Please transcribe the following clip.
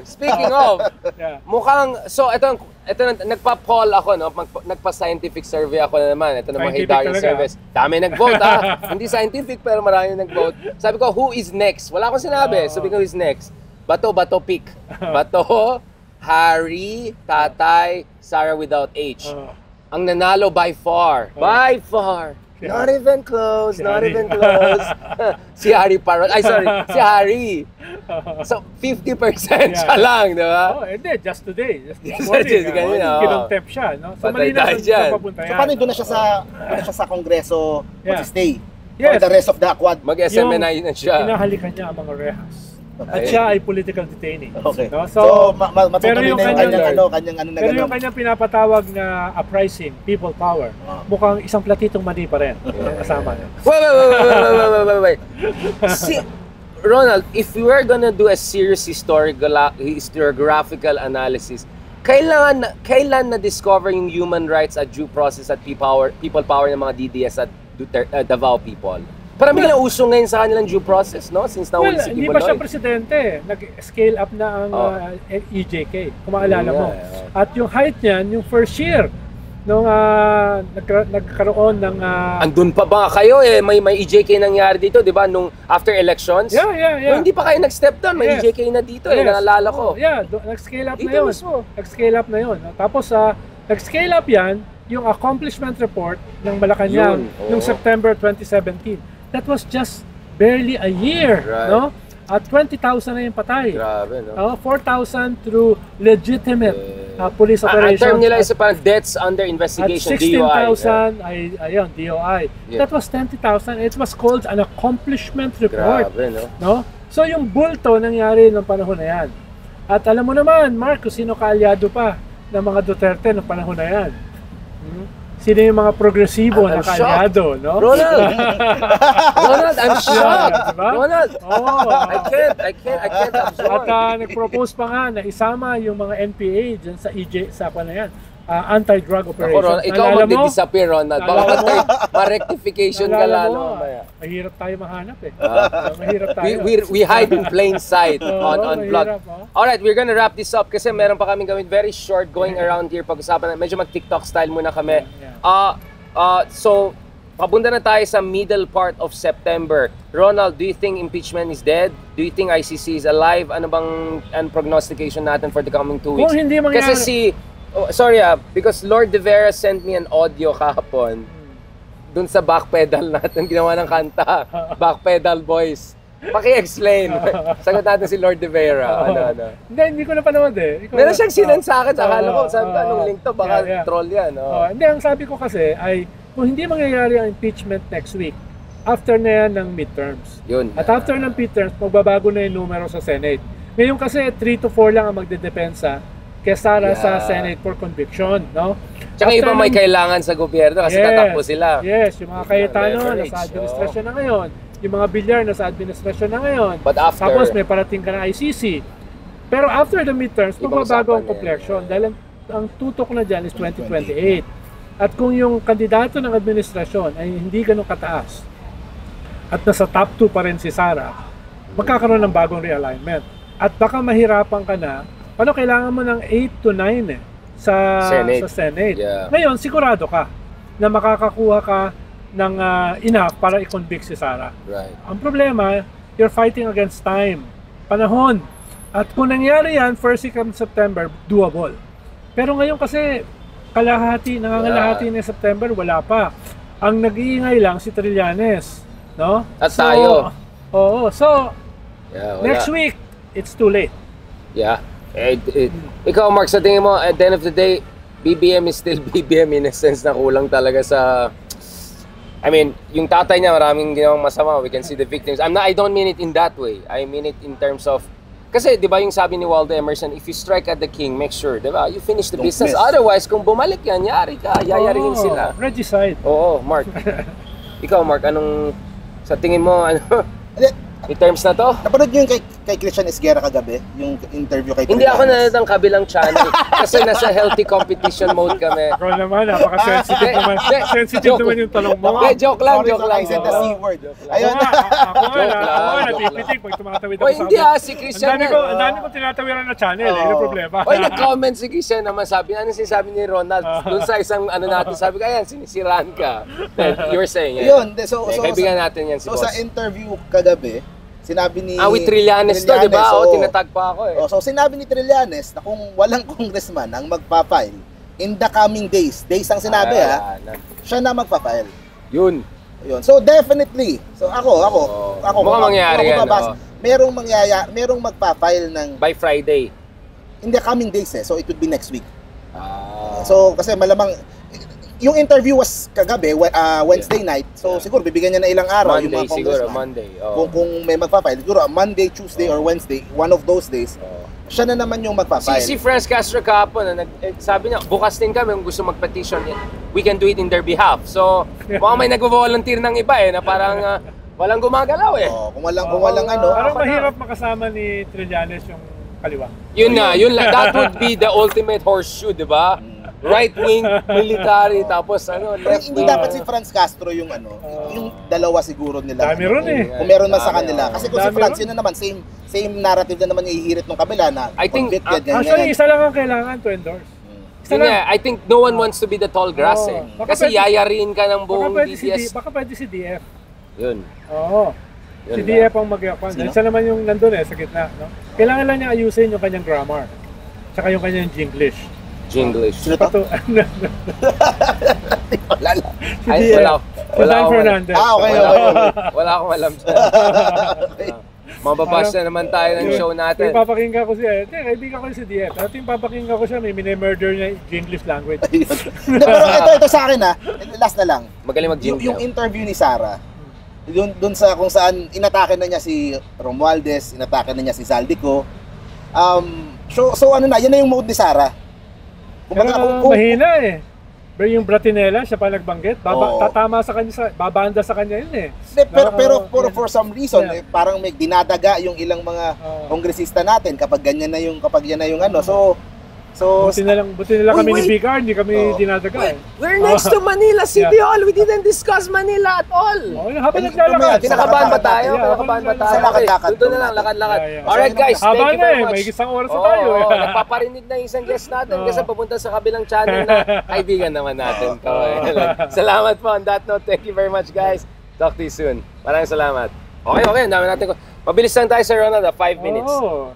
speaking of, Yeah. mukhang, so ito nagpa-poll ako, no? Nagpa-scientific survey ako na naman. Ito naman Scientific Hidarian talaga. Service. Dami nag-vote, ha? Hindi scientific, pero marami nag-vote. Sabi ko, who is next? Wala akong sinabi. Sabi ko, who is next? Bato pick. Bato, Harry, Tatay, Sarah without H. Ang nanalo by far. By far. Not even close, not even close. Si Harry Parrot. Ay, sorry. Si Harry. So, 50% siya lang, di ba? Oh, hindi. Just today. Just this Just morning. ganyan, oh. Kinontep siya, no? So, Patay malinaw tayo sa dyan. papunta So yan. paano doon na siya sa Kongreso mag-stay? Yes. For the rest of the Quad? Mag-SMNI na siya. Pinahalikan niya ang mga rehas. At Okay. siya ay political detainee. Okay. No? So, pero matutuloy yung na yung kanyang ano na Pero yung gano'n. kanyang pinapatawag na uprising, people power, mukhang isang platitong mani pa rin. Kasama niya. Wait. See, Ronald, if we were gonna do a serious historiographical analysis, kailan na-discover yung human rights at due process at people power ng mga DDS at Davao people? Parang biglang uso ngayon sa kanilang due process, no? Since nahuli si Hindi Kibuloy. pa siya presidente. Nag-scale up na ang EJK, kung maalala mo. At yung height niyan, yung first year, nung nagkaroon ng... Andun pa ba kayo eh? May EJK nangyari dito, di ba? Nung after elections? Yeah. Nung hindi pa kayo nag-step down, may EJK na dito eh. Naalala ko. Yeah, nag-scale up Dito na yun. mismo. Nag-scale up na yun. Tapos, nag-scale up yan, yung accomplishment report ng Malacanang noong September 2017. That was just barely a year, Right. no? At 20,000 na yung patay. Grabe, no? 4,000 through legitimate police Ang operations. term nila is parang deaths under At investigation, 16,000 DOI. ayun, DOI. Yeah. That was 20,000. It was called an accomplishment report. Grabe, no? No? So yung bulto nangyari ng panahon na yan. At alam mo naman, Mark, kung sino kaalyado pa ng mga Duterte ng panahon na yan. Sino yung mga progresibo na kaalyado, no? Ronald! Ronald, I'm shocked! Diba? Ronald! Oh, I can't absorb. At nag-propose pa nga na isama yung mga NPA dyan sa sa pa na yan. Anti-drug Ako, operations. Ronald, ikaw Naalala mo? magdi-disappear, Ronald. Baka Naalala mo? ma-rectification ka Naalala lalo mo, mamaya. mahirap tayo mahanap eh. Mahirap tayo. We hide in plain sight on vlog. mahirap, oh. Alright, we're gonna wrap this up kasi meron pa kaming gawin very short going around here pag-usapan. Medyo mag-TikTok style muna kami. So, papunta na tayo sa middle part of September. Ronald, do you think impeachment is dead? Do you think ICC is alive? Ano bang prognostication natin for the coming 2 weeks? Kung hindi mangyari... Kasi because Lord De Vera sent me an audio kahapon dun sa backpedal natin, ginawa ng kanta. Backpedal boys. Paki-explain. Sagot natin si Lord De Vera. Ano? Hindi ko na panood eh. Meron siyang sinend sa akin. Akala ko, sabi ko, anong link to? Baka troll yan. Hindi, ang sabi ko kasi ay, kung hindi mangyayari ang impeachment next week, after na yan ng midterms. Yun. At after ng midterms, magbabago na yung numero sa Senate. Ngayon kasi 3 to 4 lang ang magdedepensa kay Sara sa Senate for conviction, no? Tsaka iba may kailangan sa gobyerno kasi tatakbo sila. Yes, yung mga Cayetano leverage, nasa administrasyon na ngayon, yung mga Villar nasa administrasyon na ngayon. But after, tapos may parating ka na ICC. Pero after the midterms, magbabago ang complexion dahil ang tutok na dyan is 2028. At kung yung kandidato ng administrasyon ay hindi ganun kataas at nasa top 2 pa rin si Sara, magkakaroon ng bagong realignment. At baka mahirapan ka na, ano kailangan mo ng 8 to 9 sa Senate. Yeah. Ngayon, sigurado ka na makakakuha ka ng enough para i-convict si Sara. Right. Ang problema, you're fighting against time, panahon. At kung nangyari yan, first week of September, doable. Pero ngayon kasi, nangangalahati na September, wala pa. Ang nag-iingay lang si Trillanes. No? At tayo. Oo. So, wala. next week, it's too late. Yeah. Ikaw, Mark, sa tingin mo, at the end of the day, BBM is still BBM in a sense na kulang talaga sa... I mean, yung tatay niya maraming ginawang masama. We can see the victims. I don't mean it in that way. I mean it in terms of... Kasi, di ba yung sabi ni Waldo Emerson, if you strike at the king, make sure, di ba, you finish the business. Otherwise, kung bumalik yan, yari ka, yayarihin sila. Regicide. Oo, Mark. Ikaw, Mark, anong... Sa tingin mo, ano... in terms na to? Napanood nyo yung kay kay Christian Esguerra kagabi, yung interview kay Hindi ako Trillanes? nanonood ng kabilang channel kasi nasa healthy competition mode kami. Ikaw naman, napaka-sensitive naman. Sensitive naman yung tanong mo. Joke lang, Sorry, joke sorry, lang. I said the C word. Ako Ayun. nga, ako Joke lang. natipitik pag tumatawid ako Oy, sa hindi kabila. si Christian. Ang dami ko tinatawiran na channel, yun ang problema. Oy, nag-comment si Christian naman, sabi, ano sinasabi ni Ronald? Doon sa isang ano natin, sabi ko, ayan, sinisiraan ka. You were saying, Yun, so kaibigan natin yan si so boss. sa interview kagabi, sinabi ni With Trillanes to, di ba? oo. Tinatag pa ako eh. So sinabi ni Trillanes na kung walang congressman ang magpa-file in the coming days ang sinabi siya na magpa-file. Yun. Yun. So definitely. So ako Mukhang mangyayari yan, merong magpa-file ng By Friday. in the coming days So it would be next week. So kasi malamang yung interview was kagabi, Wednesday night. So siguro bibigyan niya na ilang araw yung Monday mga siguro, congressman. Monday. Oh. Kung may magpa-file, siguro Monday, Tuesday or Wednesday, one of those days, siya na naman yung magpa-file. Si Franz Castro kahapon, sabi niya, bukas din kami kung gusto mag-petition. We can do it in their behalf. So, mukhang may nagvo-volunteer ng iba na parang walang gumagalaw Kung walang ano. Parang mahirap makasama ni Trillanes yung kaliwa. Yun that would be the ultimate horseshoe, di ba? Right wing, military, tapos Pero left hindi wing. dapat si Franz Castro yung yung dalawa siguro nila. Dami ron eh. Kung meron man sa Dami, kanila. Kasi kung si Dami Franz, ron. yun na naman, same narrative na naman yung ihirit ng kabila na I think, convicted, ganyan. Actually, isa lang ang kailangan to endorse. Isa Yun lang. nga, I think no one wants to be the tall grass eh. Baka Kasi pwede- yayarin ka ng buong Baka pwede si DF. Yun. Oo. Yun Si lang. DF ang mag-yakwan. Sino? Isa naman yung nandun sa gitna. No? Kailangan lang niya ayusin yung kanyang grammar. Tsaka yung kanyang Jinglish. Jinglish. Sino to? Pato, Wala lang. si Ay, DF. wala. Si Wala Dan akong- Fernandez. Okay. Wala akong alam dyan. Mababas na naman tayo ng show natin. Yung papakinggan ko siya. Kaibigan ko si DF. At yung papakinggan ko siya, may murder niya Jinglish language. Hindi, pero ito sa akin last na lang. Magaling Yung mag-jingle. interview ni Sara, dun sa kung saan inatake na niya si Romualdez, inatake na niya si Zaldico. So ano na, yan na yung mode ni Sara. Pero mahina eh. Pero yung Bratinella, siya pa nagbanggit. Oo. Tatama sa kanya, babanda sa kanya yun eh. Hindi, pero Oo, for some reason, Yeah. parang may dinadaga yung ilang mga Oo. kongresista natin kapag yan na yung ano. So Buti na lang kami ni wait. Big R, hindi kami Oo. dinadaga eh. We're next to Manila City Hall. We didn't discuss Manila at all. Habang Eh, naglalakad. Kinakabahan ba tayo? Yeah, Kinakabahan ba tayo? Sa lakad-lakad. Doon na lang, lakad-lakad. Yeah. Alright guys, Haba thank you na very eh, much. may isang oras na tayo eh. Oo, nagpaparinig na yung isang guest natin kasi papunta sa kabilang channel na kaibigan naman natin. Salamat po on that note. Thank you very much guys. Talk to you soon. Maraming salamat. Okay, ang dami natin. Mabilis lang tayo sa Ronald, 5 minutes. Oo.